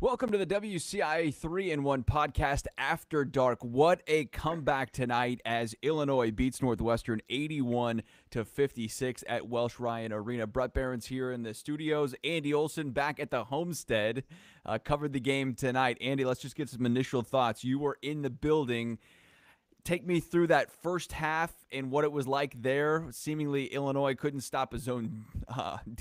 Welcome to the WCIA 3-in-1 podcast After Dark. What a comeback tonight as Illinois beats Northwestern 81-56 at Welsh Ryan Arena. Bret Beherns here in the studios. Andy Olson back at the homestead. Covered the game tonight. Andy, let's just get some initial thoughts. You were in the building. Take me through that first half and what it was like there. Seemingly, Illinois couldn't stop his own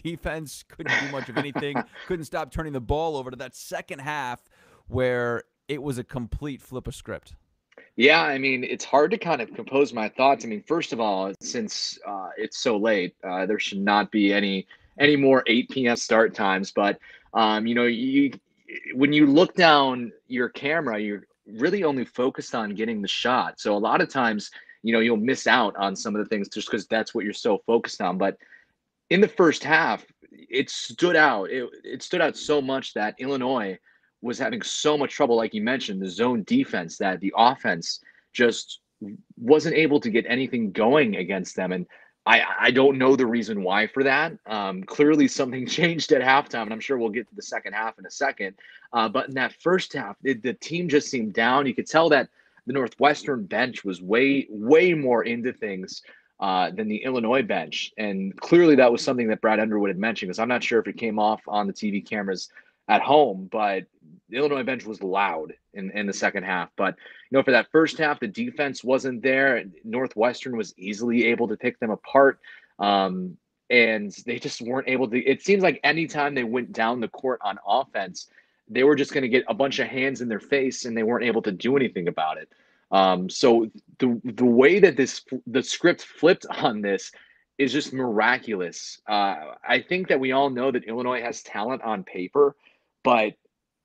defense, couldn't do much of anything, couldn't stop turning the ball over, to that second half where it was a complete flip of script. Yeah, I mean, it's hard to kind of compose my thoughts. I mean, first of all, since it's so late, there should not be any more 8 p.m. start times. But when you look down your camera, you're really only focused on getting the shot. So a lot of times, you'll miss out on some of the things just because that's what you're so focused on. But in the first half, it stood out. It stood out so much that Illinois was having so much trouble, like you mentioned, the zone defense, that the offense just wasn't able to get anything going against them. And I don't know the reason why for that. Clearly, something changed at halftime, and I'm sure we'll get to the second half in a second. But in that first half, the team just seemed down. You could tell that the Northwestern bench was way, way more into things than the Illinois bench. And clearly that was something that Brad Underwood had mentioned, because I'm not sure if it came off on the TV cameras at home, but the Illinois bench was loud in the second half. But, for that first half, the defense wasn't there. Northwestern was easily able to pick them apart. And they just weren't able to. It seems like anytime they went down the court on offense, they were just going to get a bunch of hands in their face, and they weren't able to do anything about it. So the way that the script flipped on this is just miraculous. I think that we all know that Illinois has talent on paper, but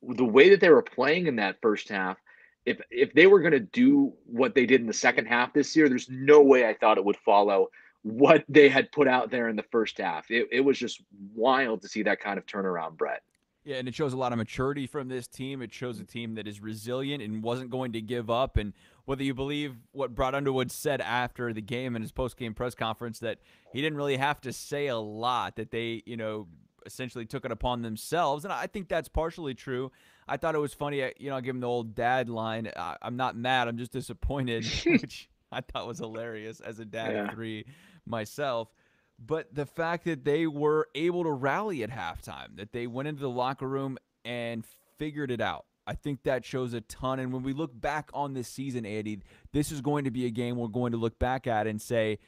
the way that they were playing in that first half, if they were going to do what they did in the second half this year, there's no way I thought it would follow what they had put out there in the first half. It was just wild to see that kind of turnaround, Brett. Yeah, and it shows a lot of maturity from this team. It shows a team that is resilient and wasn't going to give up. And whether you believe what Brad Underwood said after the game in his post-game press conference, that he didn't really have to say a lot, that they, essentially took it upon themselves. And I think that's partially true. I thought it was funny, I give him the old dad line, I'm not mad, I'm just disappointed, which I thought was hilarious as a dad of three myself. But the fact that they were able to rally at halftime, that they went into the locker room and figured it out, I think that shows a ton. And when we look back on this season, Andy, this is going to be a game we're going to look back at and say,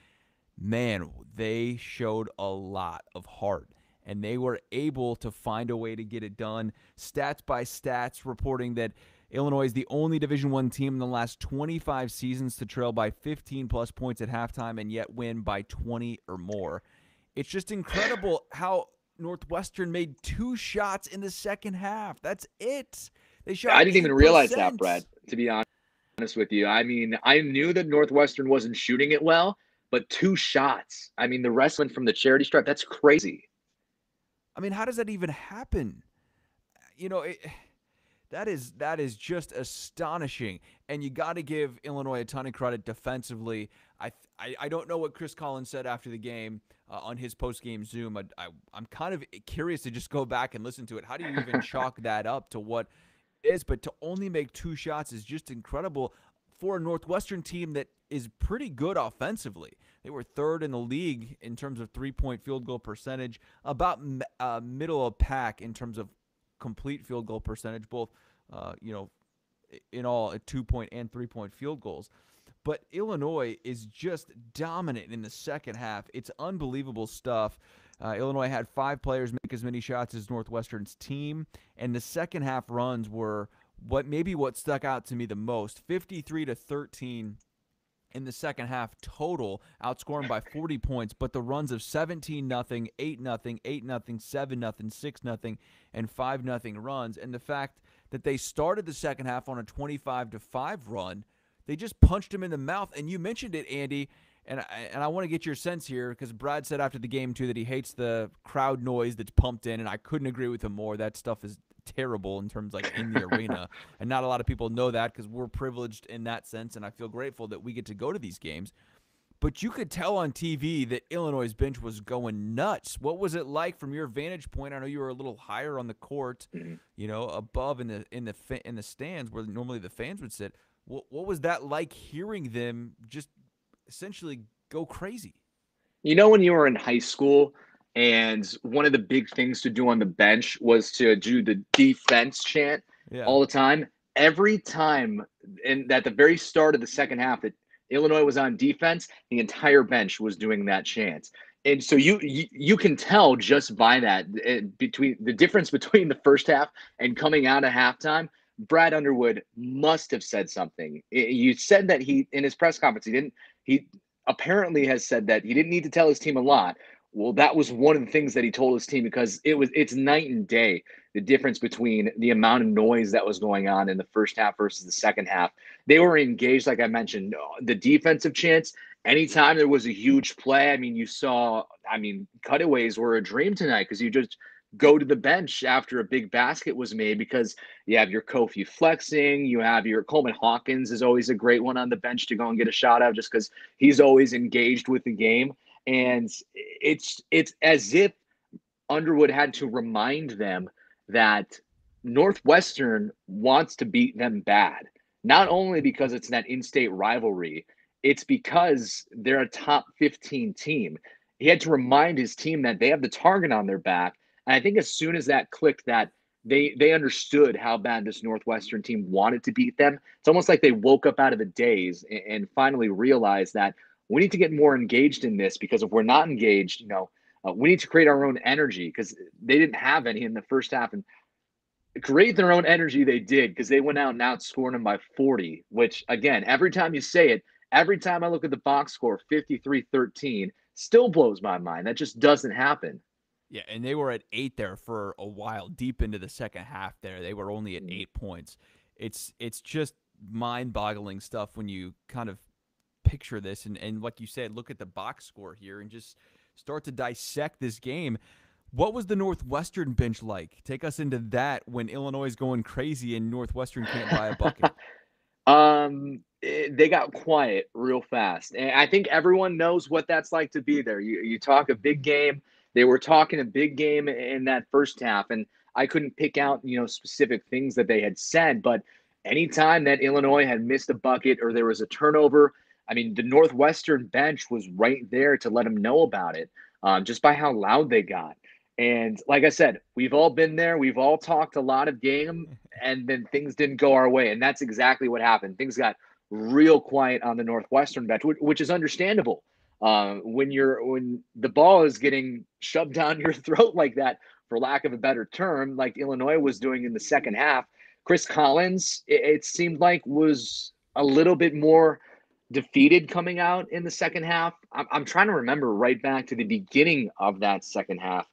man, they showed a lot of heart, and they were able to find a way to get it done. Stats by Stats reporting that Illinois is the only Division I team in the last 25 seasons to trail by 15-plus points at halftime and yet win by 20 or more. It's just incredible how Northwestern made 2 shots in the second half. That's it. They shot I didn't even 8%. realize that, Brett, to be honest with you. I mean, I knew that Northwestern wasn't shooting it well, but 2 shots. I mean, the rest went from the charity stripe. That's crazy. I mean, how does that even happen? That is just astonishing, and you got to give Illinois a ton of credit defensively. I don't know what Chris Collins said after the game on his post-game Zoom. I'm kind of curious to just go back and listen to it. How do you even chalk that up to what it is? But to only make 2 shots is just incredible for a Northwestern team that is pretty good offensively. They were 3rd in the league in terms of 3-point field goal percentage, about middle of pack in terms of complete field goal percentage, both, in all at 2-point and 3-point field goals. But Illinois is just dominant in the second half. It's unbelievable stuff. Illinois had 5 players make as many shots as Northwestern's team, and the second half runs were what stuck out to me the most. 53-13 in the second half total, outscoring by 40 points, but the runs of 17-0, 8-0, 8-0, 7-0, 6-0, and 5-0 runs, and the fact that they started the second half on a 25-5 run, they just punched him in the mouth. And you mentioned it, Andy, and I want to get your sense here, because Brad said after the game, too, that he hates the crowd noise that's pumped in, and I couldn't agree with him more. That stuff is terrible in terms in the arena, and not a lot of people know that because we're privileged in that sense, and I feel grateful that we get to go to these games. but you could tell on TV that Illinois' bench was going nuts. What was it like from your vantage point? I know you were a little higher on the court, Mhm. above in the stands where normally the fans would sit. What was that like hearing them just essentially go crazy? When you were in high school and one of the big things to do on the bench was to do the defense chant Yeah. all the time. Every time, and at the very start of the second half, that Illinois was on defense, the entire bench was doing that chant. And so you can tell just by that between the difference between the first half and coming out of halftime. Brad Underwood must have said something. You said that he in his press conference he didn't. He apparently has said that he didn't need to tell his team a lot. Well, that was one of the things that he told his team because it's night and day the difference between the amount of noise that was going on in the first half versus the second half. They were engaged, like I mentioned, the defensive chants. Anytime there was a huge play, cutaways were a dream tonight because you just go to the bench after a big basket was made because you have your Kofi flexing, you have your Coleman Hawkins is always a great one on the bench to go and get a shot out just because he's always engaged with the game. And it's as if Underwood had to remind them that Northwestern wants to beat them bad. Not only because it's that in-state rivalry, it's because they're a top 15 team. He had to remind his team that they have the target on their back. And I think as soon as that clicked, that they understood how bad this Northwestern team wanted to beat them. It's almost like they woke up out of the daze and finally realized that we need to get more engaged in this because if we're not engaged, we need to create our own energy because they didn't have any in the first half. And create their own energy they did because they went out and outscored them by 40, which, again, every time you say it, every time I look at the box score, 53-13, still blows my mind. That just doesn't happen. Yeah, and they were at 8 there for a while, deep into the second half there. They were only at 8 points. It's just mind-boggling stuff when you kind of picture this and like you said, look at the box score here and just start to dissect this game. What was the Northwestern bench like? Take us into that when Illinois is going crazy and Northwestern can't buy a bucket. They got quiet real fast, and I think everyone knows what that's like to be there. You talk a big game. They were talking a big game in that first half, and I couldn't pick out specific things that they had said, but anytime that Illinois had missed a bucket or there was a turnover, I mean the Northwestern bench was right there to let them know about it, just by how loud they got. And like I said, we've all been there. We've all talked a lot of game, and then things didn't go our way. And that's exactly what happened. Things got real quiet on the Northwestern bench, which is understandable. When the ball is getting shoved down your throat like that, for lack of a better term, like Illinois was doing in the second half, Chris Collins, it seemed like was a little bit more defeated coming out in the second half. I'm trying to remember right back to the beginning of that second half.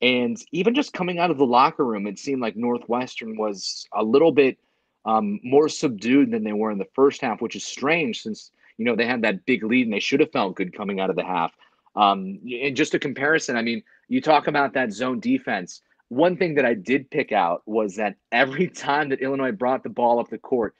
And even just coming out of the locker room, it seemed like Northwestern was a little bit more subdued than they were in the first half, which is strange since, they had that big lead and they should have felt good coming out of the half. And just a comparison, I mean, you talk about that zone defense. One thing that I did pick out was that every time that Illinois brought the ball up the court,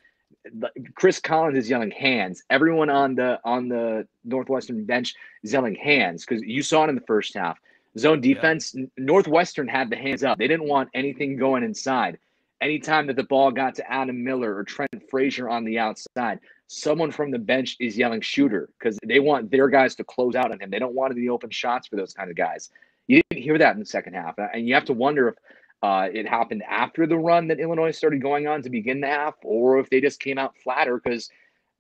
Chris Collins is yelling hands. Everyone on the Northwestern bench is yelling hands because you saw it in the first half. Zone Yeah. defense, Northwestern had the hands up. They didn't want anything going inside. Anytime that the ball got to Adam Miller or Trent Frazier on the outside, someone from the bench is yelling shooter because they want their guys to close out on him. They don't want any open shots for those kind of guys. You didn't hear that in the second half. And you have to wonder if it happened after the run that Illinois started going on to begin the half, or if they just came out flatter because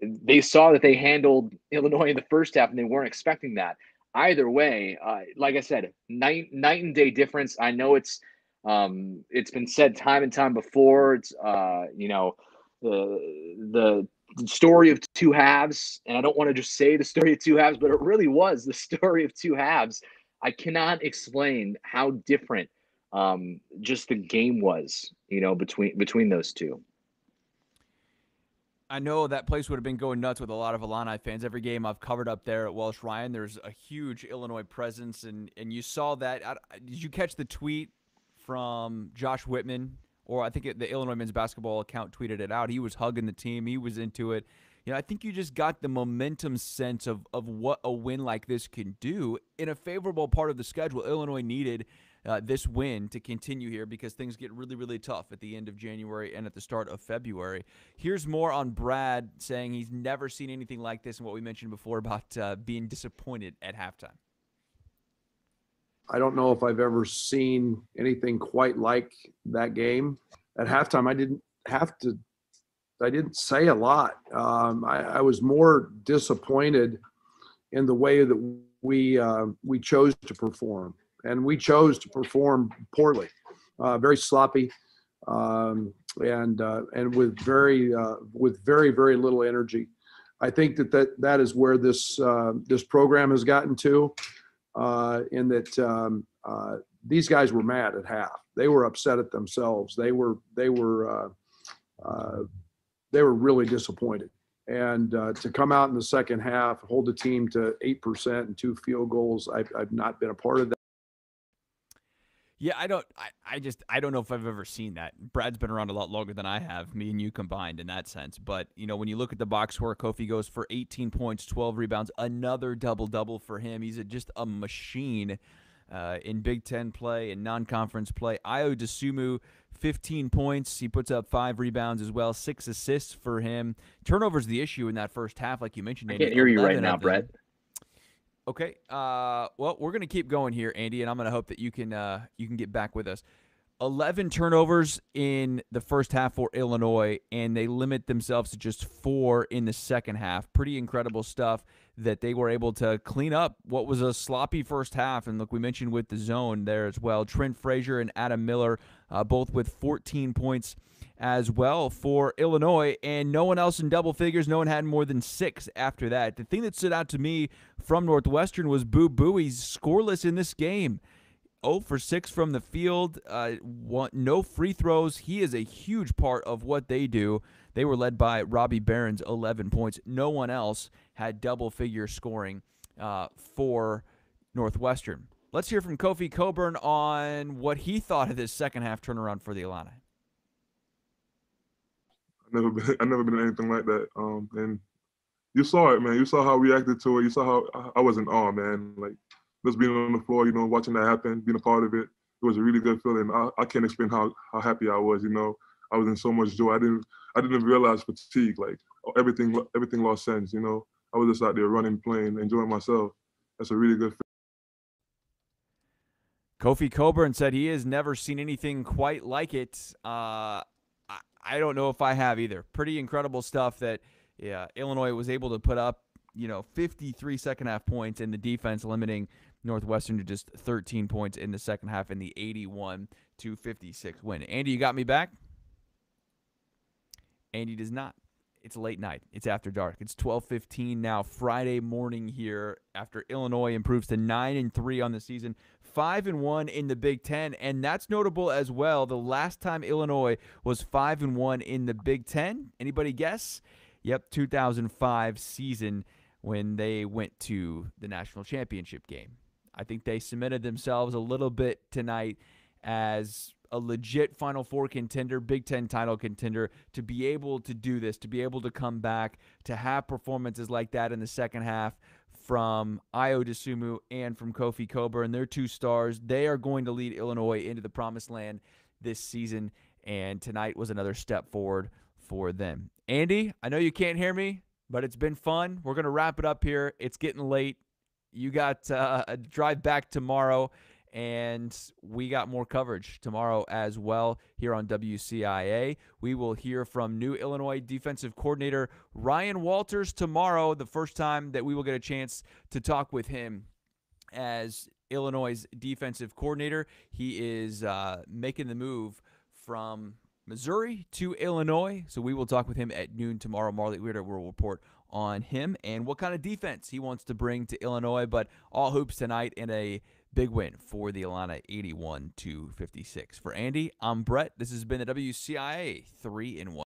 they saw that they handled Illinois in the first half and they weren't expecting that. Either way, like I said, night and day difference. I know it's been said time and time before. It's the story of two halves, and I don't want to just say the story of two halves, but it really was the story of two halves. I cannot explain how different just the game was, between those two. I know that place would have been going nuts with a lot of Illini fans. Every game I've covered up there at Welsh Ryan, there's a huge Illinois presence, and you saw that. Did you catch the tweet from Josh Whitman? Or I think the Illinois men's basketball account tweeted it out. He was hugging the team. He was into it. I think you just got the momentum sense of what a win like this can do in a favorable part of the schedule. Illinois needed this win to continue here because things get really, really tough at the end of January and at the start of February. Here's more on Brad saying he's never seen anything like this and what we mentioned before about being disappointed at halftime. I don't know if I've ever seen anything quite like that game. At halftime, I didn't say a lot. I was more disappointed in the way that we chose to perform, and we chose to perform poorly, very sloppy, and with very very little energy. I think that is where this program has gotten to, in that these guys were mad at half. They were upset at themselves. They were really disappointed. And to come out in the second half, hold the team to 8% and 2 field goals, I've not been a part of that. Yeah, I don't know if I've ever seen that. Brad's been around a lot longer than I have, me and you combined in that sense. But, when you look at the box score, Kofi goes for 18 points, 12 rebounds, another double-double for him. He's just a machine in Big Ten play and non-conference play. Ayo Dosunmu, 15 points. He puts up 5 rebounds as well, 6 assists for him. Turnovers the issue in that first half, like you mentioned, Andy. I can't hear you right now, Bret. Okay. Well, we're going to keep going here, Andy, and I'm going to hope that you can get back with us. 11 turnovers in the first half for Illinois, and they limit themselves to just 4 in the second half. Pretty incredible stuff that they were able to clean up what was a sloppy first half. And look, we mentioned with the zone there as well. Trent Frazier and Adam Miller, both with 14 points as well for Illinois, and no one else in double figures. No one had more than 6 after that. The thing that stood out to me from Northwestern was Boo Buie's scoreless in this game. 0 for 6 from the field, no free throws. He is a huge part of what they do. They were led by Robbie Beherns, 11 points. No one else had double-figure scoring for Northwestern. Let's hear from Kofi Coburn on what he thought of this second-half turnaround for the Illini. I've never been in anything like that. And you saw it, man. You saw how I reacted to it. You saw how I was in awe, man. Like, just being on the floor, watching that happen, being a part of it, it was a really good feeling. I can't explain how happy I was. I was in so much joy. I didn't realize fatigue. Like, everything lost sense. I was just out there running, playing, enjoying myself. That's a really good feeling. Kofi Coburn said he has never seen anything quite like it. I don't know if I have either. Pretty incredible stuff that Illinois was able to put up, 53 second-half points, and the defense limiting Northwestern to just 13 points in the second half in the 81-56 win. Andy, you got me back? Andy does not. It's late night. It's after dark. It's 12:15 now, Friday morning here after Illinois improves to 9-3 on the season, 5-1 in the Big Ten, and that's notable as well. The last time Illinois was 5-1 in the Big Ten, anybody guess? Yep, 2005 season when they went to the national championship game. I think they cemented themselves a little bit tonight as a legit Final Four contender, Big Ten title contender, to be able to do this, to be able to come back, to have performances like that in the second half from Ayo Dosunmu and from Kofi Coburn. They're 2 stars. They are going to lead Illinois into the promised land this season, and tonight was another step forward for them. Andy, I know you can't hear me, but it's been fun. We're going to wrap it up here. It's getting late. You got a drive back tomorrow, and we got more coverage tomorrow as well here on WCIA. We will hear from new Illinois defensive coordinator Ryan Walters tomorrow, the first time that we will get a chance to talk with him as Illinois' defensive coordinator. He is making the move from Missouri to Illinois, so we will talk with him at noon tomorrow. Marley Weirder will report on him and what kind of defense he wants to bring to Illinois, but all hoops tonight in a big win for the Illini, 81-56. For Andy, I'm Bret. This has been the WCIA 3-in-1.